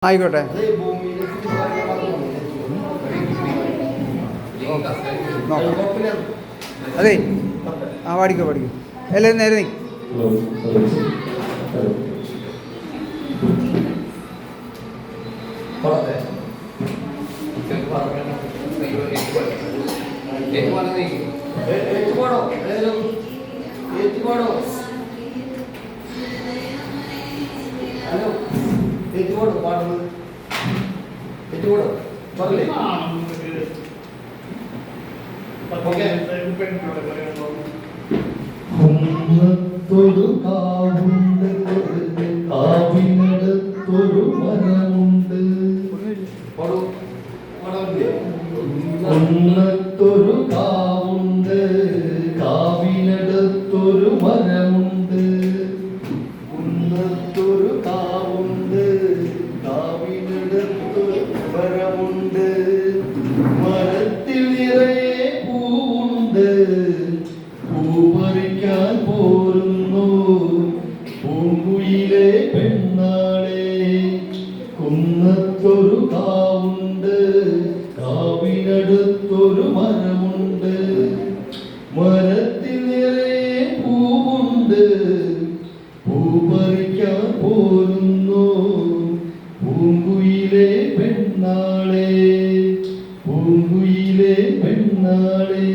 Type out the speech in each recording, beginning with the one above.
ആയിക്കോട്ടെ. അതെ, ആ പാടിക്കോ എല്ലാവരും നേരെ നീ. ൊരു കാവുണ്ട് കാവിനടുത്തൊരു മരമുണ്ട് ഒന്നത്തൊരു കാവുണ്ട് കാവിനടുത്തൊരു മരമുണ്ട് ഒന്നത്തൊരു കാവുണ്ട് കാവിനടുത്തൊരു മരമുണ്ട് മരത്തിൽ നിറയെ പൂവുണ്ട് പൂപറിക്കാൻ പോരുന്നു പൂങ്കുയിലെ പെണ്ണാളെ കുന്നത്തൊരു കാവുണ്ട് കാവിനടുത്തൊരു മരമുണ്ട് മരത്തിൽ നിറയെ പൂവുണ്ട് പൂപറിക്കാൻ പോരുന്നു പൂങ്കുയിലെ പെണ്ണാളെ പൂങ്കുയിലെ പെണ്ണാളെ.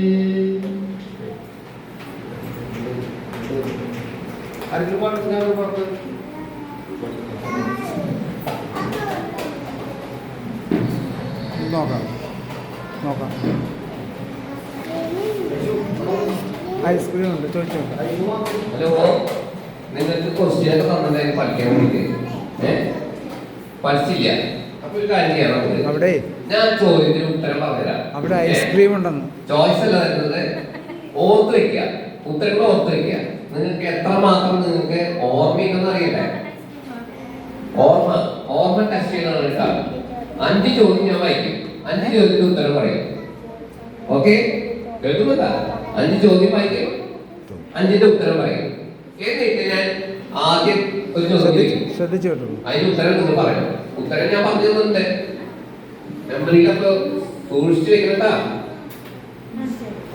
നോക്കാം ഐസ്ക്രീം ഉണ്ട്, ചോദിച്ചോ. ഹലോ, നിങ്ങൾക്ക് ക്വസ്റ്റ്യൻ ഒക്കെ തന്നിട്ടുണ്ടായിരുന്നു പഠിക്കാൻ വേണ്ടിയിട്ട്. പഠിച്ചില്ല. അപ്പൊ ഒരു കാര്യം ചെയ്യണം, അവിടെ ഞാൻ ചോദ്യത്തിന് ഉത്തരം പറഞ്ഞുതരാം. അവിടെ ഐസ്ക്രീം ഉണ്ടെന്ന്. ചോയ്സ് അല്ല തരുന്നത്, ഓർത്ത് വെക്കുക, ഉത്തരങ്ങൾ ഓർത്ത് വെക്കുക. നിങ്ങൾക്ക് എത്രമാത്രം നിങ്ങൾക്ക് ഓർമ്മയുണ്ടെന്ന് അറിയണ്ടേ? ഓർമ്മ ടെസ്റ്റ് ചെയ്യുന്നതാണ് കേട്ടോ. 5 ചോദ്യം ഞാൻ വായിക്കും, 5 ചോദ്യത്തിന് ഉത്തരം പറയും. ഓക്കെ, കേൾക്കുന്നുണ്ടാ? 5 ചോദ്യം വായിക്കും, 5ന്റെ ഉത്തരം പറയും. എന്നിട്ട് ഞാൻ ആദ്യം ഒരു ചോദ്യം ശ്രദ്ധിച്ചു കേട്ടോ, അതിന്റെ ഉത്തരം നിങ്ങൾ പറയണം. ഉത്തരം ഞാൻ പറഞ്ഞു തന്നിട്ടുണ്ട്, മെമ്മറിയിലൊക്കെ സൂക്ഷിച്ചു വെക്കണട്ടാ.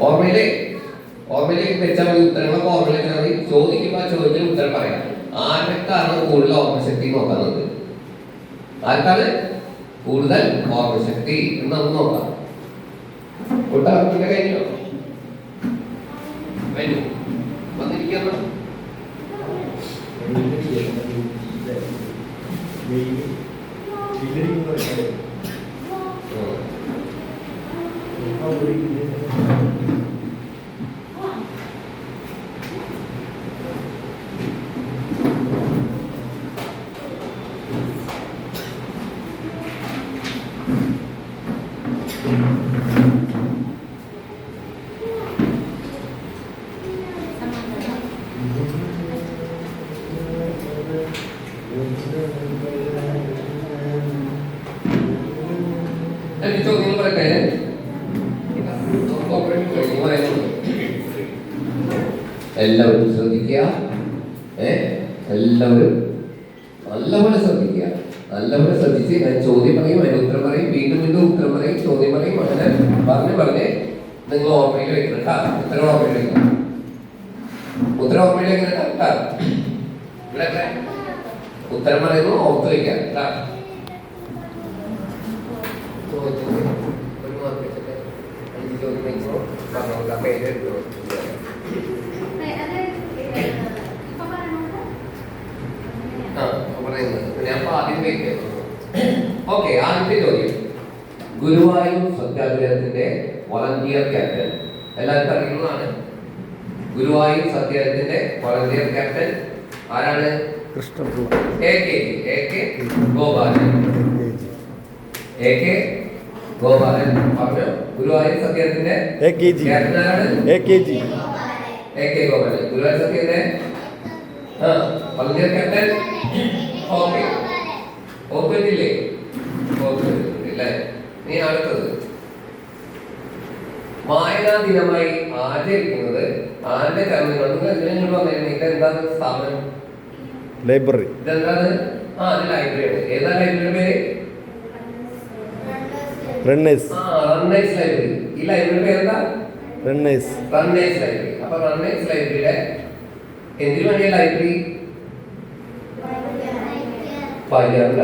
ഓർമ്മയിലേക്ക് വെച്ചാൽ മതി, ഉത്തരങ്ങളൊക്കെ ഓർമ്മയിലേക്ക് വെച്ചാൽ മതി. ചോദിക്കുമ്പോൾ ആ ചോദ്യത്തിന് ഉത്തരം പറയാം. ആർക്കാണ് കൂടുതൽ ഓർമ്മശക്തി നോക്കുന്നത്? ആർക്കാണ് കൂടുതൽ ഓർമ്മശക്തി എന്ന് നമുക്ക് നോക്കാം. ഒട്ടറപ്പിന്റെ കഴിഞ്ഞോ വന്നിരിക്കുന്നു. ചോദ്യങ്ങൾ പറയട്ടെ. എല്ലാവരും ശ്രദ്ധിക്കുക, എല്ലാവരും നല്ലപോലെ ശ്രദ്ധിക്കുക. നല്ലപോലെ ശ്രദ്ധിച്ച് ഞാൻ ചോദ്യം പറയും, അതിന് ഉത്തരം പറയും, വീണ്ടും ഉത്തരം പറയും, ചോദ്യം പറയും. അങ്ങനെ പറഞ്ഞ് നിങ്ങൾ ഓർമ്മയിൽ വെക്കണം കേട്ടാ. ഉത്തരം ഓർമ്മയിൽ വെക്കണം, ഉത്തരം ഓർമ്മയിൽ വെക്കണം കേട്ടാ. ഇവിടെ ഉത്തരം പറയുന്നു, ഓർത്ത് വയ്ക്കാം കേട്ടാ. ഒരു മാർക്ക് വെച്ചിട്ട് 5 ചോദ്യം വെക്കുമ്പോൾ പറഞ്ഞോളൂ, പേര് എടുക്കണോ. ഞാൻ ആദ്യം വെക്കുന്നു. ഓക്കെ, ആദ്യത്തെ ചോദ്യം. ഗുരുവായൂർ സത്യാഗ്രഹത്തിന്റെ വളണ്ടിയർ ക്യാപ്റ്റൻ എല്ലാവർക്കും അറിയുന്നതാണ്. ഗുരുവായൂർ സത്യാഗ്രഹത്തിന്റെ വളണ്ടിയർ ക്യാപ്റ്റൻ ആരാണ്? കൃഷ്ണപിള്ള. AK ഗോപാലൻ. AK ഗോപാലൻ പറഞ്ഞു. ഗുരുവായൂർ സത്യാഗ്രഹത്തിന്റെ ക്യാപ്റ്റൻ ആരാണ്? AK ഗോപാലൻ. ഗുരുവായൂർ സത്യാഗ്രഹത്തിന്റെ വളണ്ടിയർ ക്യാപ്റ്റൻ. ഓക്കെ, ഓർമ്മയില്ലേ? ഓർമ്മയില്ലേ? നീ അടുത്തത് വായനാ ദിനമായി ആചരിക്കുന്നത് ആരുടെ ചടങ്ങുകൾ? നിങ്ങൾ വന്നിരുന്നു. ഇതെന്താണ് സ്ഥാപനം? ലൈബ്രറി. ഇതെന്താണ്? ആ അത് ലൈബ്രറിയാണ്. ഏതാ ലൈബ്രറിയുടെ പേര്? റണ്ണേഴ്സ്. Runners library. ഈ ലൈബ്രറിയുടെ പേരെന്താ? റണ്ണേഴ്സ്. Runners library. അപ്പൊ റണ്ണേഴ്സ് ലൈബ്രറിയുടെ എന്തിനു വേണ്ടിയ ലൈബ്രറി? വായിക്കാറില്ല.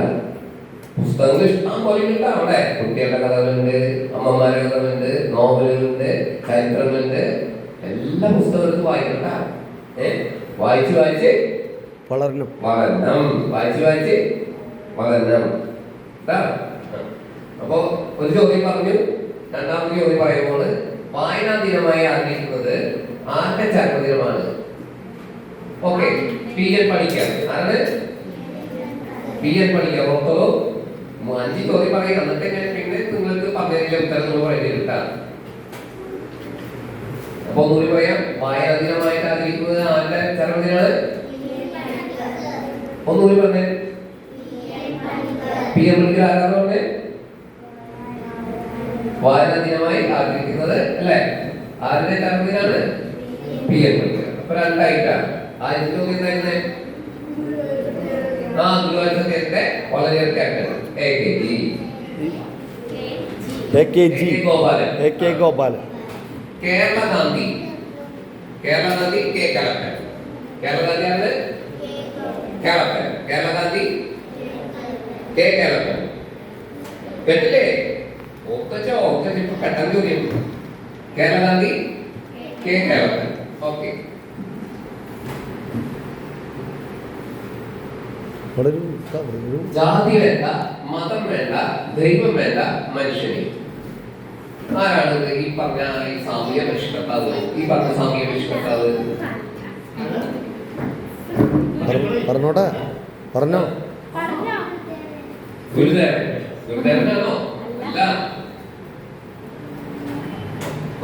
പുസ്തകങ്ങൾ ഇഷ്ടം പോലെ ഉണ്ട് അവിടെ. കുട്ടികളുടെ കഥകളുണ്ട്, അമ്മമാരുടെ കഥകളുണ്ട്, നോവലുകളുണ്ട്, ചരിത്രങ്ങളുണ്ട്. എല്ലാ പുസ്തകങ്ങളും വായിക്കണ്ട. വായിച്ച് വായിച്ച് വളരണം. വളരണം. വായിച്ച് വായിച്ച് വളരണം. അപ്പോ ഒരു ചോദ്യം പറഞ്ഞു. രണ്ടാമത്തെ ചോദ്യം പറയുമ്പോൾ വായനാ ദിനമായി ആചരിക്കുന്നത് ആരുടെ ചരമദിനമാണ്? ഓക്കെ, പി.എൻ. പണിക്കർ. ആരാണ്? പി.എൻ. പണിക്കർ. ഓർത്തോളൂ. 5 ചോദ്യം പറയുക. എന്നിട്ട് ഞാൻ പിന്നെ നിങ്ങൾക്ക് പറഞ്ഞതിന്റെ ഉത്തരം നിങ്ങൾ പറയേണ്ടി കിട്ടാം. അപ്പൊ ഒന്നുകൂടി പറയാം. വായനാ ദിനമായിട്ട് ആചരിക്കുന്നത് ആരുടെ ചരമദിനമാണ്? ഒന്നുകൂടി പറഞ്ഞേ. പി.എൻ. പണിക്കർ ആരാന്ന് പറഞ്ഞേ? വായനാ ദിനമായി ആചരിക്കുന്നത് അല്ലേ? ആരുടെ ചരമദിനാണ്? പി.എൻ. പണിക്കർ. അപ്പൊ രണ്ടായിട്ടാണ്. ആദ്യത്തെ ചോദ്യം എന്തായിരുന്നേ? ഗുരുവായൂർ സത്യത്തിന്റെ വളരെ captain A.K. Gopalan. Kerala Gandhi K. Kelappan. Kerala ഗാന്ധിയാണ് കലപ്പൻ. കേരള ഗാന്ധി കെ. കലപ്പൻ. കേട്ടില്ലേ? ഇപ്പൊ പെട്ടെന്ന് ചോദ്യം. കേരള ഗാന്ധി കെ. കലപ്പൻ. ഓക്കെ. ജാതി വേണ്ട, മതം വേണ്ട, ദൈവം വേണ്ട, മനുഷ്യനെ. ആരാണ് ഈ പറഞ്ഞ ഈ സാമൂഹ്യ പരിഷ്കർത്താവ്? ഈ പറഞ്ഞ സാമൂഹ്യ പരിഷ്കർത്താവ് പറഞ്ഞോട്ടെ. പറഞ്ഞോ. ഗുരുദേവനാണോ? അല്ല.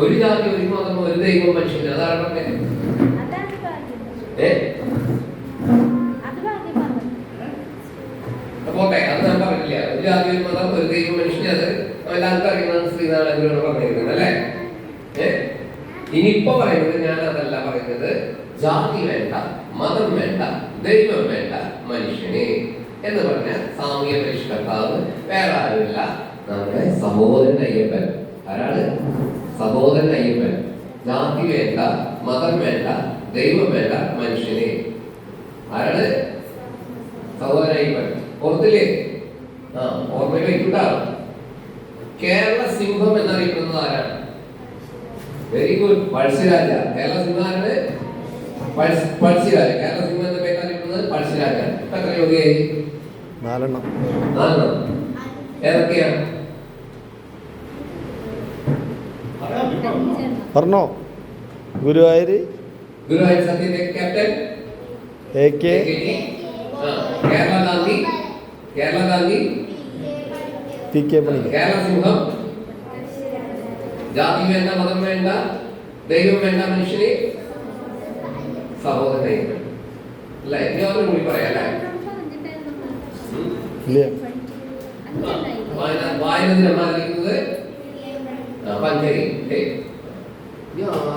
ഒരു ജാതി, ഒരു മതം, ഒരു ദൈവം, മനുഷ്യന്. അതാണ് പറഞ്ഞത്. പോട്ടെ, അത് ഞാൻ പറഞ്ഞില്ല. ഒരു ജാതി, ഒരു മതം, ഒരു ദൈവം, മനുഷ്യന്. അത് എല്ലാവർക്കും അറിയുന്നതാണ് ശ്രീനാരായണ പറഞ്ഞിരിക്കുന്നത് അല്ലേ? ഇനിയിപ്പോ പറയുന്നത് ഞാൻ അതല്ല പറയുന്നത്. ജാതി വേണ്ട, മതം വേണ്ട, ദൈവം വേണ്ട, മനുഷ്യനെ എന്ന് പറഞ്ഞ സാമൂഹ്യ പരിഷ്കർത്താവ് വേറെ ആരുമില്ല, നമ്മുടെ സഹോദരൻ അയ്യപ്പൻ. ആരാണ്? സഹോദരൻ അയ്യപ്പൻ. ജാതി വേണ്ട, മതം വേണ്ട, ദൈവം വേണ്ട, മനുഷ്യനെ. ആരാണ്? സഹോദരൻ അയ്യപ്പൻ. ഓർത്തില്ലേ? ഓർമ്മയിൽ വയ്ക്കുണ്ടാവും. കേരള സിംഹം എന്നറിയപ്പെടുന്നത് ആരാണ്? Very good, Pazhassiraja. കേരള സിംഹാണ് പഴശ്ശിരാജ. കേരള സിംഹം എന്ന പേര് അറിയപ്പെടുന്നത് പഴശ്ശിരാജ. എത്ര യോഗ്യായി? 4. ഏതൊക്കെയാണ്? പറഞ്ഞോ. ഗുരുവായൂർ സത്യന്റെ captain A.K. Kerala Gandhi P.K. Panicker. Kerala സിംഹം. ജാതി വേണ്ട, മതം വേണ്ട, ദൈവം വേണ്ട, മനുഷ്യനെ. സഹോദരൻ അല്ലേ? എല്ലാവരും കൂടി പറയാം അല്ലേ? വായന ദിനം ആചരിക്കുന്നത് പഞ്ചരി.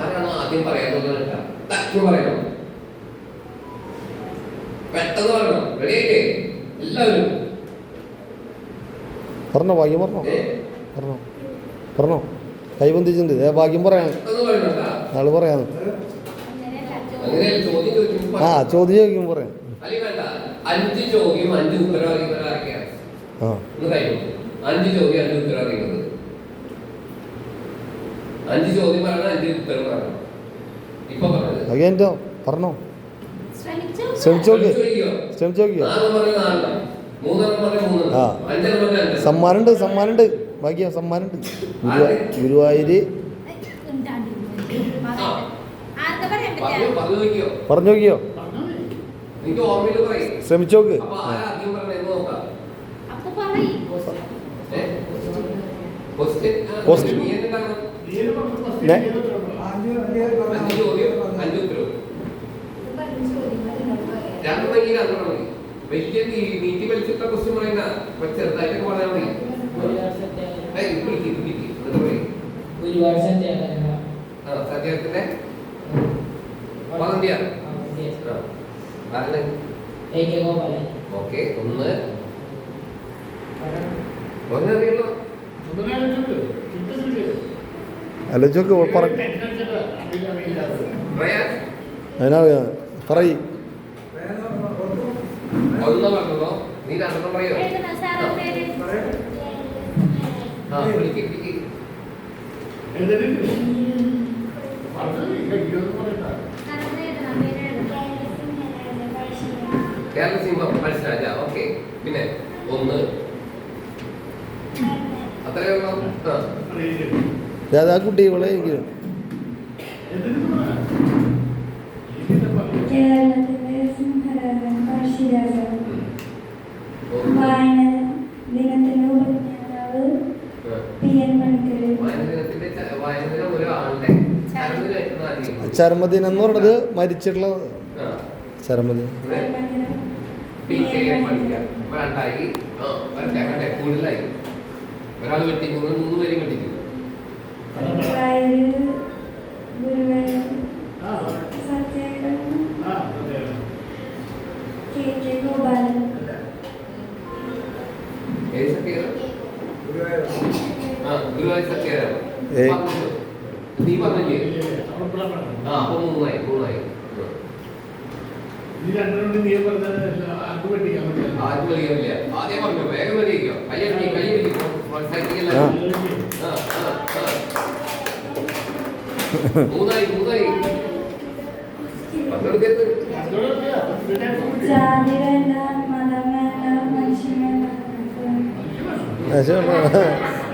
ആരാണ് ആദ്യം പറയാൻ തോന്നുന്നത്? പറയണം, പെട്ടെന്ന് പറയണം. റെഡിയായിട്ടേ എല്ലാവരും പറഞ്ഞോ. ഭാഗ്യം പറഞ്ഞോ. കൈബന്ധിച്ചിട്ടുണ്ട്. ഭാഗ്യം പറയാം. നാളെ പറയാം. ചോദ്യം ചോദിക്കും പറയാം. 5 ചോദ്യം 5 ഉത്തരം അറിയുന്നത്. 5 ചോദ്യം 5 ഉത്തരം അറിയുന്നത്. 5 ചോദ്യം പറയണം, 5 ഉത്തരം പറയണം. ഇപ്പൊ പറഞ്ഞത് പറഞ്ഞോ. ശ്രമിച്ചോക്കിയോ. സമ്മാനുണ്ട്. ഭാഗ്യം സമ്മാനുണ്ട്. ഗുരുവായൂര് പറഞ്ഞു നോക്കിയോ. ശ്രമിച്ചോക്ക്. വലിയ നീട്ടി വലിച്ചിട്ട ക്വസ്റ്റ്യൻ പറയുന്ന ചെറുതായിട്ടൊക്കെ പറയാൻ മതി. സത്യത്തിന്റെ വളണ്ടിയർ. ഓക്കെ. ഒന്ന് ഒന്നറിയുള്ളൂ. ആലോചിച്ചോക്ക് പറയാൻ അതിനറിയാം പറയും. ഒന്ന് പറഞ്ഞതോ നീ രണ്ടെണ്ണം പറയോ? ആ വിളിക്ക് വിളിക്ക്. കേരള സിംഹം പഴശ്ശിരാജ. ഓക്കെ. പിന്നെ ഒന്ന് അത്രയേ ഉള്ളൂ. ആ കുട്ടി ഇവളെ എനിക്ക് കേരളത്തിലെ സിംഹരാജൻ പഴശ്ശിരാജ. വായന ദിനത്തിന്റെ ഉപജ്ഞാതാവ് PN പണിക്കർ. വായനദിനം ഒരു ആളുടെ ചരമദിനം എന്ന് പറയുന്നത് മരിച്ചിട്ടുള്ള ചരമദിനം. രണ്ടായി കൂടുതലായി. ഒരാൾ വെട്ടിക്കുന്നു, 3 പേരും വെട്ടിക്കുന്നു. ഗോപാലൻ. ഏത് സത്യേതാ? ഗുരുവായൂർ സത്യേതാ? നീ പറഞ്ഞില്ലേ? അപ്പൊ മൂന്നായി. ആദ്യം വലിയ ആദ്യം പറഞ്ഞു വേഗം വലിയോ മൂന്നായി പങ്കെടുക്കരുത്. ജാതി വേണ്ട, മതം വേണ്ട, മനുഷ്യൻ വേണ്ട,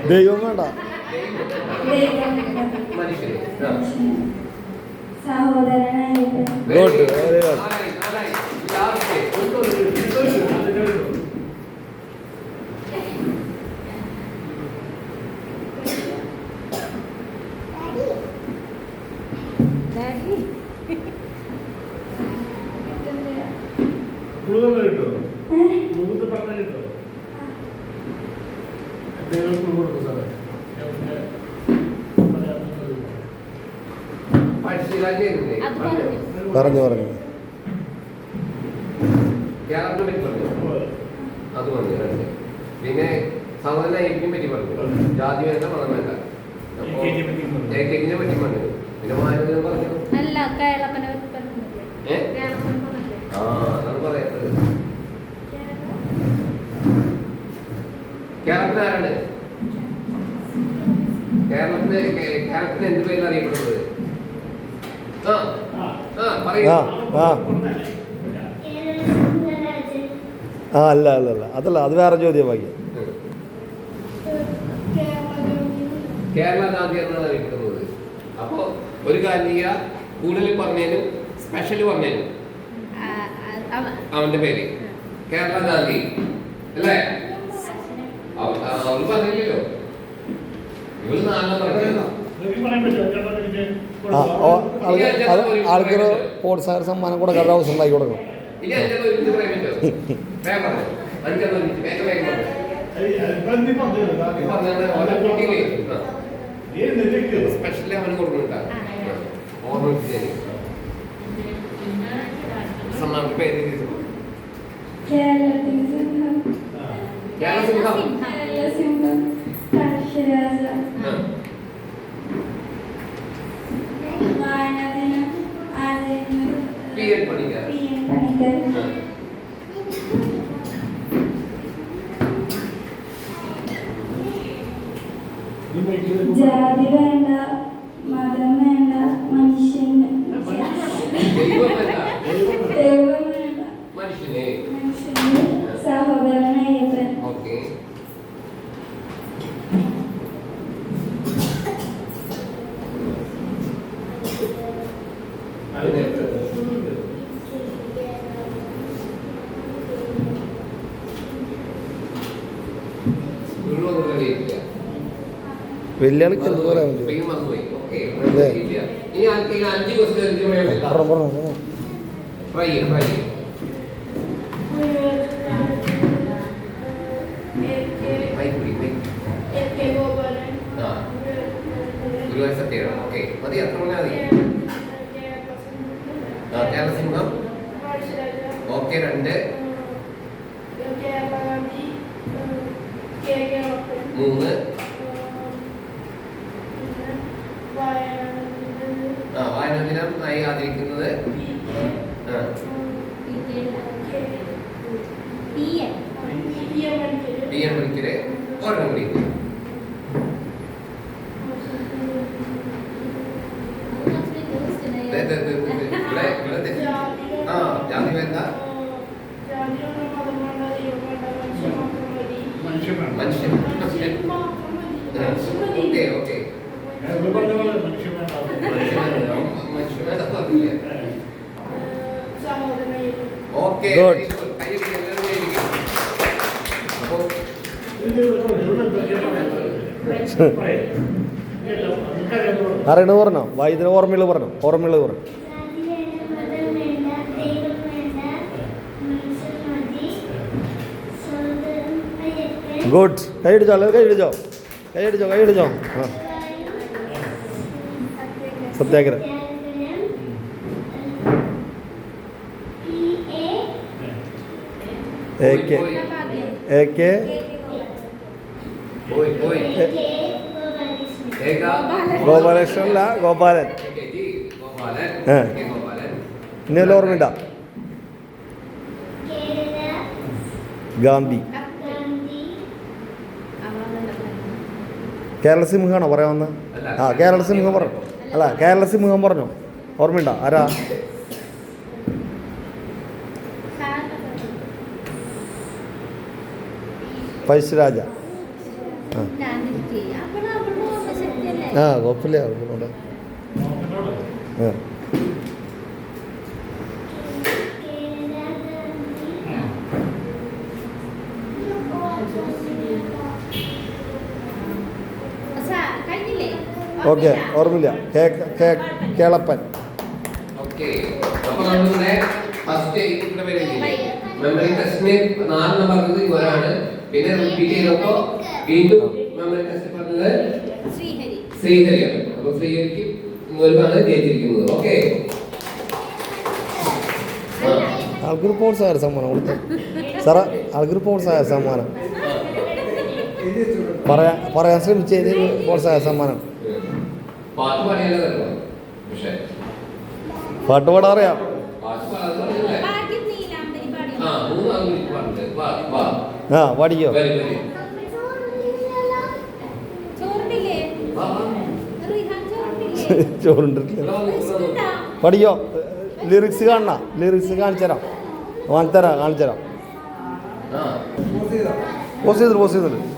ദൈവം വേണ്ട, മനുഷ്യന് സഹോദരനായിട്ട്. Good, very good. പറഞ്ഞു കേരളത്തിനെ പറ്റി പറഞ്ഞു. അത് പറഞ്ഞു. പിന്നെ സാധാരണ ഐക്യം പറ്റി പറഞ്ഞു. ജാതി വേണ്ട, മതം വേണ്ട. അപ്പൊ ഏകൈക്കിനെ പറ്റി പറഞ്ഞു. പിന്നെ മാനവ പറഞ്ഞു. അതാണ് പറയുന്നത്. കേരളത്തിൽ ആരാണ്? കേരളത്തിന് എന്ത് പേരിൽ അറിയപ്പെടുന്നത്? അല്ല അതല്ല, അത് വേറെ ചോദ്യം ബാക്കി. കേരള ഗാന്ധി എന്നാണ് അറിയപ്പെടുന്നത്. അപ്പോ ഒരു കാര്യം കൂടുതൽ പറഞ്ഞതിനും സ്പെഷ്യൽ പറഞ്ഞതിനും അവന്റെ പേര് കേരള ഗാന്ധി അല്ലേ? അവര് പറഞ്ഞില്ലല്ലോ. ഇവര് നാലെണ്ണം പറഞ്ഞല്ലോ. ആൾക്കൊരു പ്രോത്സാഹന സമ്മാനം കൊടുക്കാൻ അവസരം ഉണ്ടാക്കി കൊടുക്കണം. ഇനി അഞ്ചെണ്ണം ഒരുമിച്ച് പറയാൻ പറ്റുമോ? വേഗം പറഞ്ഞു. അഞ്ചെണ്ണം ഒരുമിച്ച് വേഗം പറഞ്ഞു. സ്പെഷ്യലി അവന് കൊടുക്കുന്നുണ്ടാ ഓർമ്മിപ്പിച്ചു. സമ്മാനത്തിന്റെ പേര് കേരള സിംഹം പഴശ്ശിരാജ. വായന ദിനം ആചരിക്കുന്നത് PN പണിക്കർ. ജാതി വേണ്ട, മതം വേണ്ട, മനുഷ്യൻ ദൈവം വേണ്ട, മനുഷ്യനെ സഹോദരനായിട്ട്. ഓക്കെ. വലിയ ആൾക്ക് എന്ത് പറയാൻ പറ്റും? ഇനി 5 ക്വസ്റ്റ്യൻ ട്രൈ ചെയ്യാം. ഗുരുവായൂർ സത്യേതാ. ഓക്കെ മതി, അത്ര പറഞ്ഞാൽ മതി. കേരള സിംഹം. ഓക്കെ 2. 3 വായനാ ദിനം ആയി ആചരിക്കുന്നത് DM പഠിക്കല് ഒരെണ്ണം കൂടി ജാതി വേണ്ട മനുഷ്യൻ ഓക്കെ ഓക്കെ ഓക്കെ Good. അറിയണ പറഞ്ഞോ വൈദ്യുതി ഓർമ്മയുള്ള പറഞ്ഞു ഓർമ്മയുള്ള പറഞ്ഞു ഗുഡ് കൈയടിച്ചോ അല്ലെങ്കിൽ കൈയടിച്ചോ കൈയടിച്ചോ കൈയടിച്ചോ ആ സത്യാഗ്രഹം AK ഗോപാലകൃഷ്ണൻ അല്ല ഗോപാലൻ ഇനി വല്ല ഓർമ്മയുണ്ട ഗാന്ധി കേരള സിംഹമാണോ പറയാൻ വന്നത് ആ കേരള സിംഹം പറഞ്ഞു അല്ല കേരള സിംഹം പറഞ്ഞു ഓർമ്മയുണ്ടോ ആരാ പഴശ്ശിരാജ ആ കുഴപ്പമില്ല കുഴപ്പമില്ല ആ ഓക്കെ ഓർമ്മയില്ല കേളപ്പൻ ഓക്കെ അപ്പോൾ നമ്മളുടെ ഫസ്റ്റ് ഇതിന്റെ പേര് മെമ്മറി ടെസ്റ്റിന് 4 പറഞ്ഞത് ഇവരാണ് പിന്നെ റിപ്പീറ്റ് ചെയ്തപ്പോൾ വീണ്ടും മെമ്മറി ടെസ്റ്റ് പറഞ്ഞത് ശ്രീഹരിയാണ് അപ്പോൾ ശ്രീഹരിക്ക് ഇവരാണ് ജയിച്ചിരിക്കുന്നത് ഓക്കെ ആൾക്കൊരു പ്രോത്സാഹന സമ്മാനം കൊടുത്തേ സാറേ ആൾക്കൊരു പ്രോത്സാഹന സമ്മാനം പറയാൻ ശ്രമിച്ചതിന് പ്രോത്സാഹന സമ്മാനം പാട്ട് പാടിയാലോ പക്ഷേ പാട്ട് പാടാൻ അറിയാം ആ പാടിക്കോ ചോറുണ്ടിട്ടില്ല പഠിക്കോ ലിറിക്സ് കാണണ ലിറിക്സ് കാണിച്ചു തരാം കാണിച്ചു തരാം പോസ്റ്റ് ചെയ്തിട്ട്